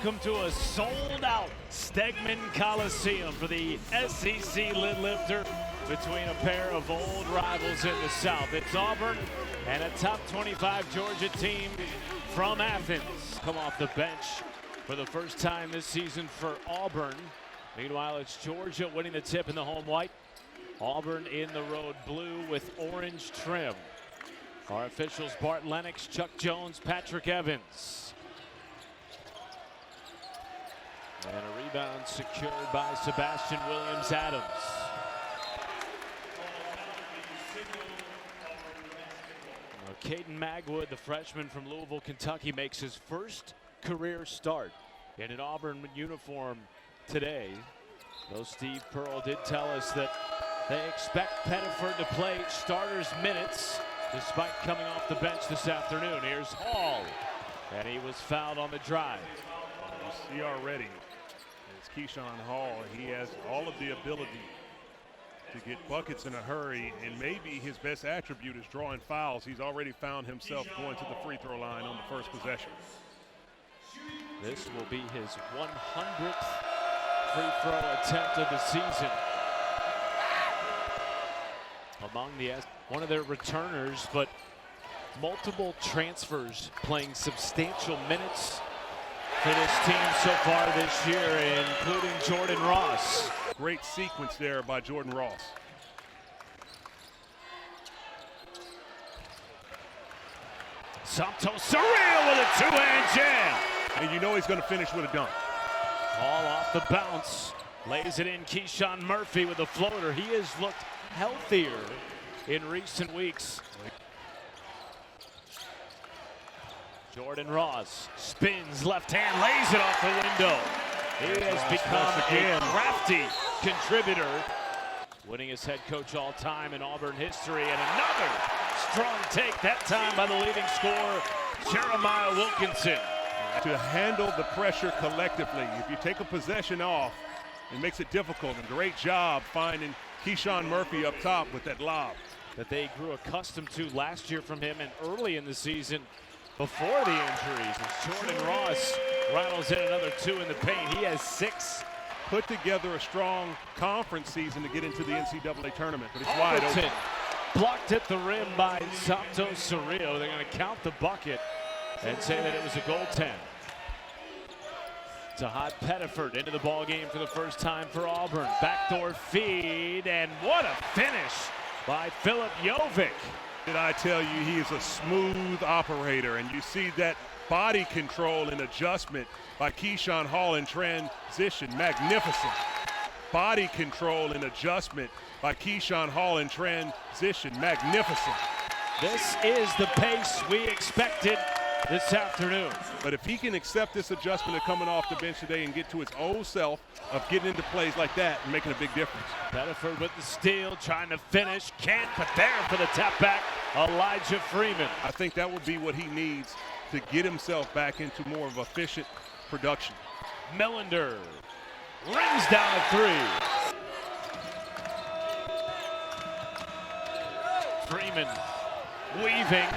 Welcome to a sold-out Stegman Coliseum for the SEC lid lifter between a pair of old rivals in the South. It's Auburn and a top 25 Georgia team from Athens. Come off the bench for the first time this season for Auburn. Meanwhile, it's Georgia winning the tip in the home white. Auburn in the road blue with orange trim. Our officials: Bart Lennox, Chuck Jones, Patrick Evans. And a rebound secured by Sebastian Williams-Adams. Caden Magwood, the freshman from Louisville, Kentucky, makes his first career start in an Auburn uniform today. Though Steve Pearl did tell us that they expect Pettiford to play starters minutes despite coming off the bench this afternoon. Here's Hall, and he was fouled on the drive. You see already, it's Keyshawn Hall. He has all of the ability to get buckets in a hurry, and maybe his best attribute is drawing fouls. He's already found himself going to the free throw line on the first possession. This will be his 100th free throw attempt of the season. Among one of their returners, but multiple transfers playing substantial minutes for this team so far this year, including Jordan Ross. Great sequence there by Jordan Ross. Santos surreal with a two-hand jam. And you know he's going to finish with a dunk. All off the bounce. Lays it in. Keyshawn Murphy with a floater. He has looked healthier in recent weeks. Jordan Ross spins left hand, lays it off the window. He has become a crafty contributor, winning as head coach all time in Auburn history. And another strong take, that time by the leading scorer, Jeremiah Wilkinson. To handle the pressure collectively, if you take a possession off, it makes it difficult. And great job finding Keyshawn Murphy up top with that lob. That they grew accustomed to last year from him and early in the season before the injuries. As Jordan Ross rattles in another two in the paint. He has 6. Put together a strong conference season to get into the NCAA tournament, but it's wide open. Blocked at the rim by Santos Cerrillo. They're going to count the bucket and say that it was a goaltend. Tahad Pettiford into the ball game for the first time for Auburn. Backdoor feed, and what a finish by Philip Jovic. Did I tell you he is a smooth operator, and you see that body control and adjustment by Keyshawn Hall in transition. Magnificent. Body control and adjustment by Keyshawn Hall in transition. Magnificent. This is the pace we expected this afternoon. But if he can accept this adjustment of coming off the bench today and get to his old self of getting into plays like that and making a big difference. Pettiford with the steal, trying to finish. Can't, but there for the tap back, Elijah Freeman. I think that would be what he needs to get himself back into more of efficient production. Millender rings down a three. Freeman weaving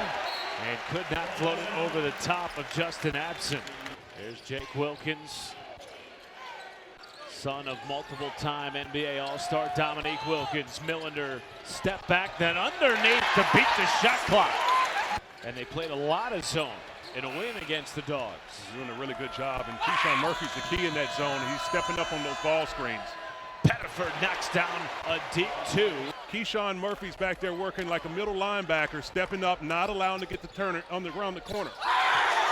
and could not float it over the top of Justin Absent. There's Jake Wilkins, son of multiple-time NBA All-Star Dominique Wilkins. Millender step back, then underneath to beat the shot clock. And they played a lot of zone in a win against the Dogs. He's doing a really good job, and Keyshawn Murphy's the key in that zone. He's stepping up on those ball screens. Pettiford knocks down a deep 2. Keyshawn Murphy's back there working like a middle linebacker, stepping up, not allowing to get the turner around the corner.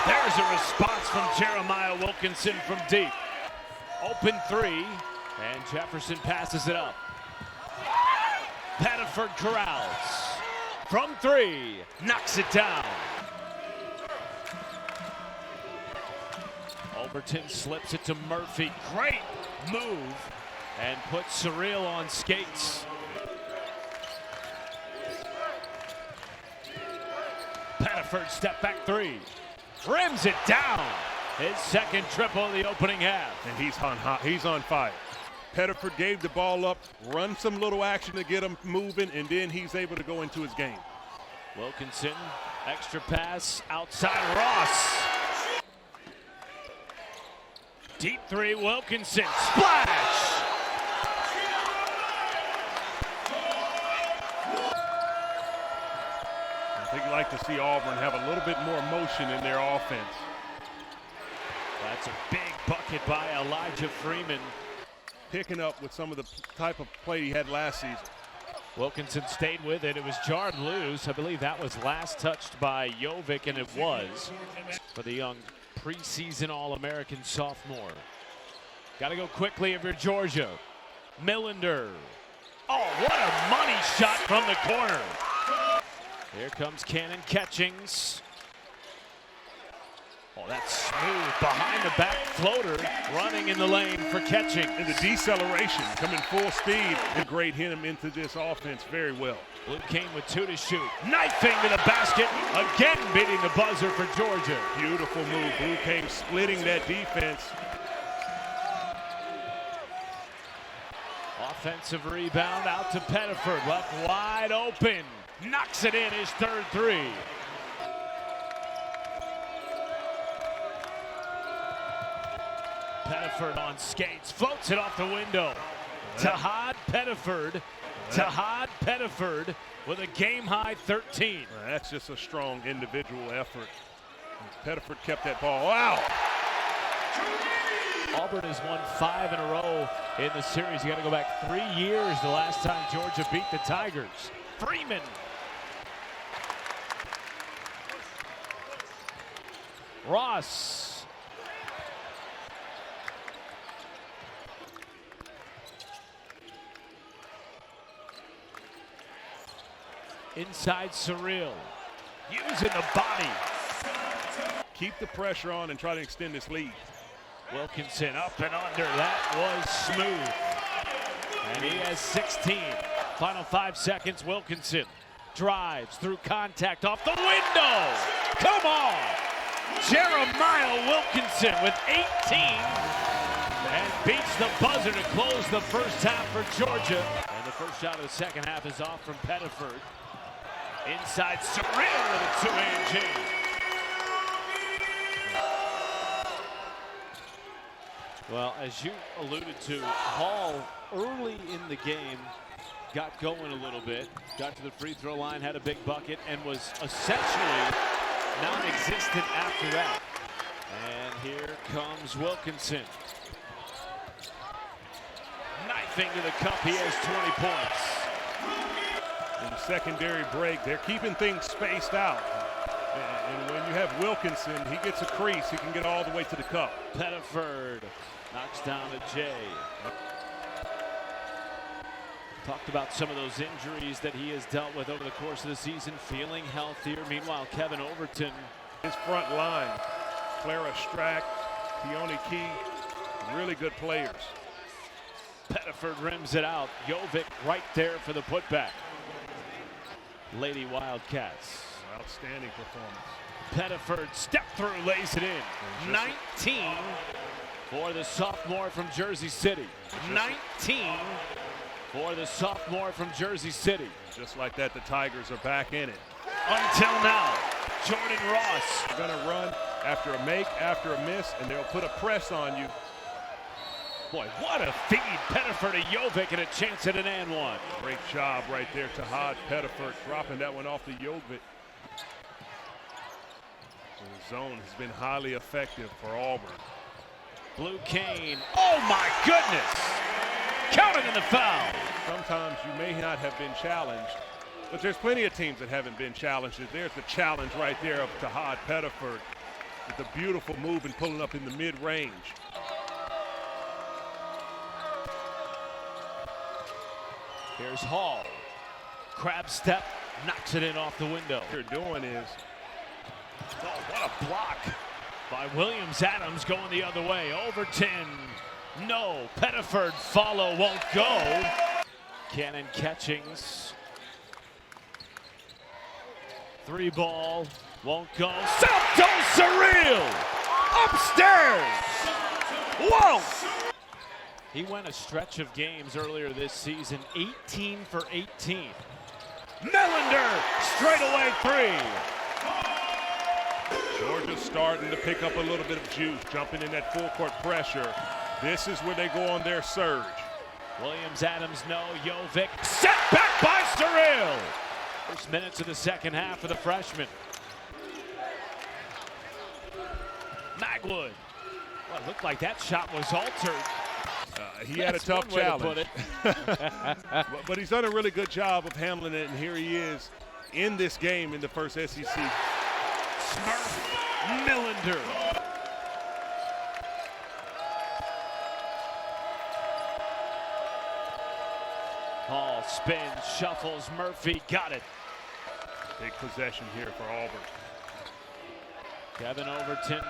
There's a response from Jeremiah Wilkinson from deep. Open 3, and Jefferson passes it up. Pettiford corrals. From 3, knocks it down. Overton slips it to Murphy. Great move, and puts Cerrillo on skates. Pettiford step back 3. Rims it down. His second triple of the opening half. And he's on fire. Pettiford gave the ball up, run some little action to get him moving, and then he's able to go into his game. Wilkinson, extra pass outside Ross. Deep three, Wilkinson, splash! I think you'd like to see Auburn have a little bit more motion in their offense. That's a big bucket by Elijah Freeman. Picking up with some of the type of play he had last season. Wilkinson stayed with it. It was jarred loose. I believe that was last touched by Jovic, and it was for the young preseason All-American sophomore. Got to go quickly if you're Georgia. Millender. Oh, what a money shot from the corner. Here comes Cannon Catchings. Oh, that's smooth behind the back floater, running in the lane for Catchings. And the deceleration coming full speed. Integrate him into this offense very well. Blue Kane with 2 to shoot. Knifing to the basket, again beating the buzzer for Georgia. Beautiful move. Blue Kane splitting that defense. Offensive rebound out to Pettiford, left wide open. Knocks it in, his third three. Pettiford on skates, floats it off the window. Tahad Pettiford. Tahad Pettiford with a game-high 13. That's just a strong individual effort. Pettiford kept that ball out. Auburn has won 5 in a row in the series. You got to go back 3 years the last time Georgia beat the Tigers. Freeman. Ross. Inside Surreal. Using the body. Keep the pressure on and try to extend this lead. Wilkinson up and under. That was smooth. And he has 16. Final 5 seconds. Wilkinson drives through contact off the window. Come on. Jeremiah Wilkinson with 18 and beats the buzzer to close the first half for Georgia. And the first shot of the second half is off from Pettiford. Inside Surreal with a two-hand jam. Well, as you alluded to, Hall early in the game got going a little bit, got to the free throw line, had a big bucket, and was essentially non-existent after that. And here comes Wilkinson. Knifing to the cup, he has 20 points. In the secondary break, they're keeping things spaced out. And when you have Wilkinson, he gets a crease, he can get all the way to the cup. Pettiford knocks down to Jay. Talked about some of those injuries that he has dealt with over the course of the season, feeling healthier. Meanwhile, Kevin Overton. His front line, Clara Strack, Peone Key, really good players. Pettiford rims it out. Jovic right there for the putback. Lady Wildcats. Outstanding performance. Pettiford step through, lays it in. 19 for the sophomore from Jersey City. 19 for the sophomore from Jersey City. Just like that, the Tigers are back in it. Until now, Jordan Ross. They're going to run after a make, after a miss, and they'll put a press on you. Boy, what a feed. Pettiford to Jovic and a chance at an and one. Great job right there to Tahad Pettiford, dropping that one off to Jovic. The zone has been highly effective for Auburn. Blue Kane. Oh my goodness! Counting in the foul. Sometimes you may not have been challenged, but there's plenty of teams that haven't been challenged. There's the challenge right there of Tahad Pettiford with the beautiful move and pulling up in the mid-range. Here's Hall. Crab step, knocks it in off the window. What they're doing is, oh, what a block by Williams-Adams going the other way. Overton, no. Pettiford, follow, won't go. Cannon Catchings. 3 ball, won't go. Salto Surreal! Upstairs! Whoa! He went a stretch of games earlier this season, 18 for 18. Millender, straightaway 3. Georgia's starting to pick up a little bit of juice, jumping in that full court pressure. This is where they go on their surge. Williams, Adams, no. Jovic, set back by Surreal. First minutes of the second half for the freshman. Magwood. Well, it looked like that shot was altered. He had a tough challenge. But he's done a really good job of handling it, and here he is in this game in the first SEC. Smurf, Millender. Hall spins, shuffles, Murphy got it. Big possession here for Auburn. Kevin Overton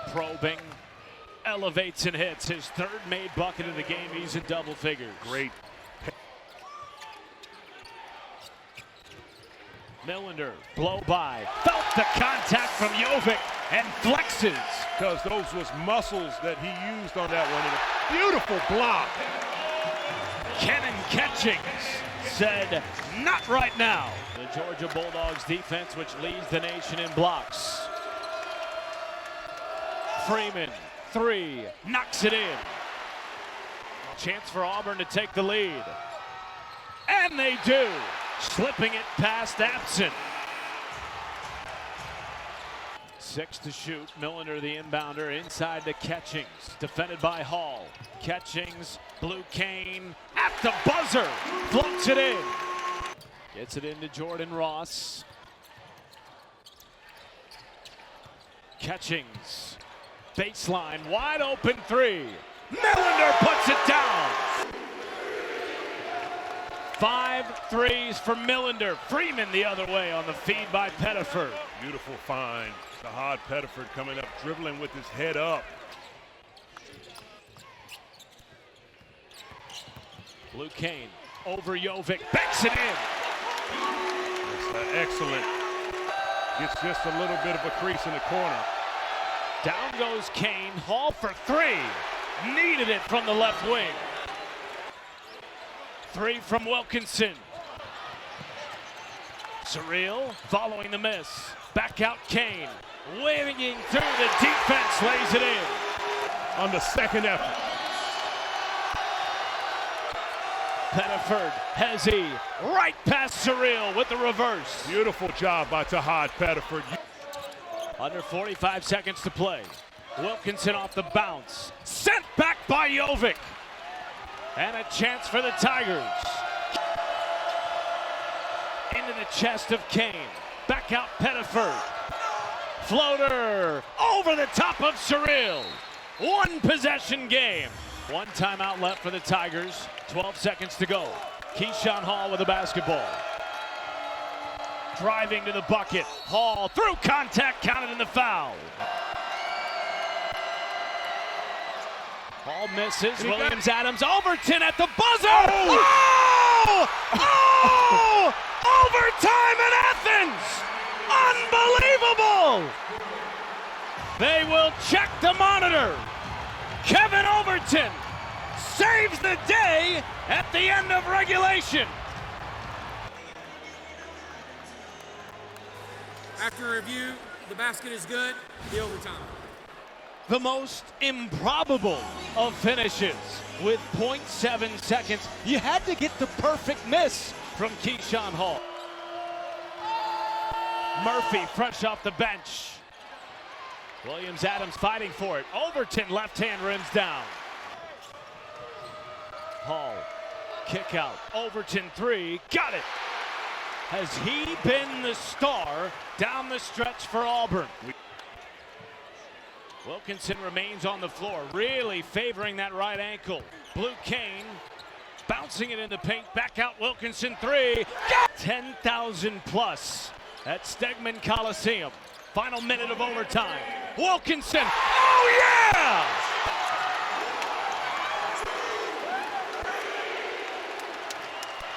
probing, elevates and hits. His third made bucket of the game. He's in double figures. Great. Millender, blow by. Felt the contact from Jovic and flexes. Because those was muscles that he used on that one. And a beautiful block. Kenan Catchings said, not right now. The Georgia Bulldogs defense, which leads the nation in blocks. Freeman, three, knocks it in. Chance for Auburn to take the lead. And they do. Slipping it past Absent. 6 to shoot. Millender, the inbounder, inside to Catchings. Defended by Hall. Catchings, Blue Cane, at the buzzer. Floats it in. Gets it into Jordan Ross. Catchings. Baseline, wide open three. Millender puts it down. 5 threes for Millender. Freeman the other way on the feed by Pettiford. Beautiful find. Sahad Pettiford coming up, dribbling with his head up. Blue Cane over Jovic, banks it in. That's excellent. Gets just a little bit of a crease in the corner. Down goes Cane. Hall for three. Needed it from the left wing. 3 from Wilkinson. Surreal following the miss. Back out Cane. Waving through the defense, lays it in. On the second effort. Pettiford, Hezzy, right past Surreal with the reverse. Beautiful job by Sahad Pettiford. Under 45 seconds to play. Wilkinson off the bounce. Sent back by Jovic. And a chance for the Tigers. Into the chest of Cane. Back out Pettiford. Floater over the top of Surreal. 1 possession game. 1 timeout left for the Tigers. 12 seconds to go. Keyshawn Hall with the basketball. Driving to the bucket. Hall through contact, counted in the foul. Hall misses. Williams, Adams, Overton at the buzzer. Oh! Oh! Overtime in Athens. Unbelievable. They will check the monitor. Kevin Overton saves the day at the end of regulation. After review, the basket is good, the overtime. The most improbable of finishes with 0.7 seconds. You had to get the perfect miss from Keyshawn Hall. Murphy fresh off the bench. Williams, Adams fighting for it. Overton left hand rims down. Hall, kick out. Overton three, got it. Has he been the star down the stretch for Auburn? Wilkinson remains on the floor, really favoring that right ankle. Blue Cane bouncing it in the paint, back out Wilkinson three. 10,000 plus at Stegman Coliseum. Final minute of overtime. Wilkinson, oh yeah!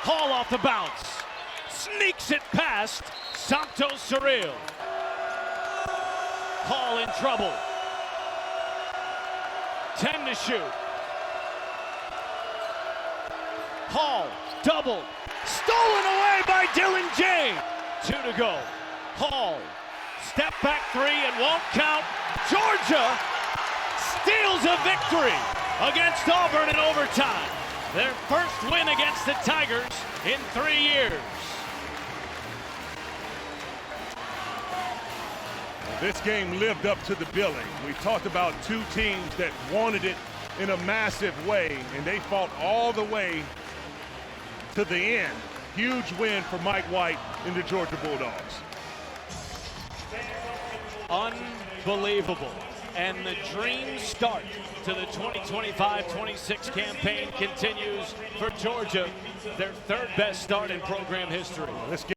Hall off the bounce. Sneaks it past Santos Surreal. Hall in trouble. 10 to shoot. Hall, double. Stolen away by Dylan James. 2 to go. Hall, Step back three and won't count. Georgia steals a victory against Auburn in overtime. Their first win against the Tigers in 3 years. This game lived up to the billing. We talked about two teams that wanted it in a massive way, and they fought all the way to the end. Huge win for Mike White and the Georgia Bulldogs. Unbelievable. And the dream start to the 2025-26 campaign continues for Georgia, their third best start in program history. This game